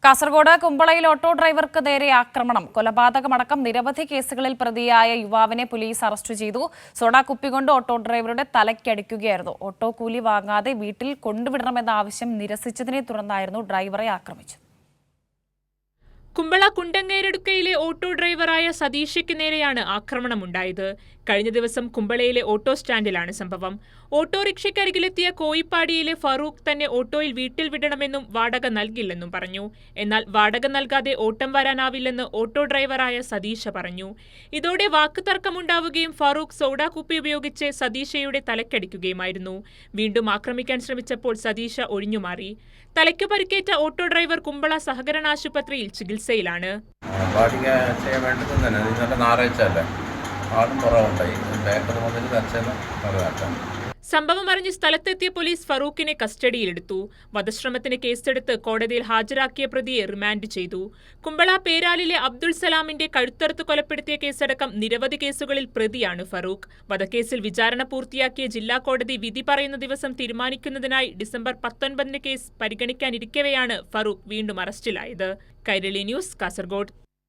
Kasaragod കുമ്പളയിൽ auto ഡ്രൈവർക്ക് നേരെ ആക്രമണം. കൊലപാതകമടക്കം നിരവധി കേസുകളിൽ പ്രതിയായ യുവാവിനെ പോലീസ് അറസ്റ്റ് ചെയ്തു. സോഡാ കുപ്പികൊണ്ട് ഓട്ടോ ഡ്രൈവറുടെ തലയ്ക്കടിക്കുകയായിരുന്നു. ഓട്ടോ കൂലി വാങ്ങാതെ വീട്ടിൽ കൊണ്ടുവിടണമെന്ന ആവശ്യം നിരസിച്ചതിനെ തുടർന്നായിരുന്നു ഡ്രൈവറെ ആക്രമിച്ചത്. കുമ്പള കുണ്ടങ്ങേരടുക്കയിലെ ഓട്ടോ ഡ്രൈവറായ സതീഷയ്ക്ക് നേരെയാണ് ആക്രമണമുണ്ടായത്. കഴിഞ്ഞ ദിവസം കുമ്പളയിലെ ഓട്ടോ സ്റ്റാൻഡിലാണ് സംഭവം. ഓട്ടോറിക്ഷയ്ക്കരികിലെത്തിയ കോയിപ്പാടിയിലെ ഫറൂഖ് തന്നെ ഓട്ടോയിൽ വീട്ടിൽ വിടണമെന്നും വാടക നൽകില്ലെന്നും പറഞ്ഞു. എന്നാൽ വാടക നൽകാതെ ഓട്ടം വരാനാവില്ലെന്ന് ഓട്ടോ ഡ്രൈവറായ സതീഷ പറഞ്ഞു. ഇതോടെ വാക്കുതർക്കമുണ്ടാവുകയും ഫറൂഖ് സോഡാ കുപ്പി ഉപയോഗിച്ച് സതീഷയുടെ തലക്കടിക്കുകയുമായിരുന്നു. വീണ്ടും ആക്രമിക്കാൻ ശ്രമിച്ചപ്പോൾ സതീഷ ഒഴിഞ്ഞുമാറി. തലയ്ക്ക് പരിക്കേറ്റ ഓട്ടോ ഡ്രൈവർ കുമ്പള സഹകരണ ആശുപത്രിയിൽ ചികിത്സയിലാണ്. സംഭവം അറിഞ്ഞ് സ്ഥലത്തെത്തിയ പോലീസ് ഫറൂഖിനെ കസ്റ്റഡിയിലെടുത്തു. വധശ്രമത്തിന് കേസെടുത്ത് കോടതിയിൽ ഹാജരാക്കിയ പ്രതിയെ റിമാൻഡ് ചെയ്തു. കുമ്പള പേരാലിലെ അബ്ദുൾ സലാമിന്റെ കഴുത്തറുത്ത് കൊലപ്പെടുത്തിയ കേസടക്കം നിരവധി കേസുകളിൽ പ്രതിയാണ് ഫറൂഖ്. വധക്കേസിൽ വിചാരണ പൂർത്തിയാക്കിയ ജില്ലാ കോടതി വിധി പറയുന്ന ദിവസം തീരുമാനിക്കുന്നതിനായി ഡിസംബർ 19 കേസ് പരിഗണിക്കാനിരിക്കവെയാണ് ഫറൂഖ് വീണ്ടും അറസ്റ്റിലായത്. കൈരളി ന്യൂസ്, കാസർഗോഡ്.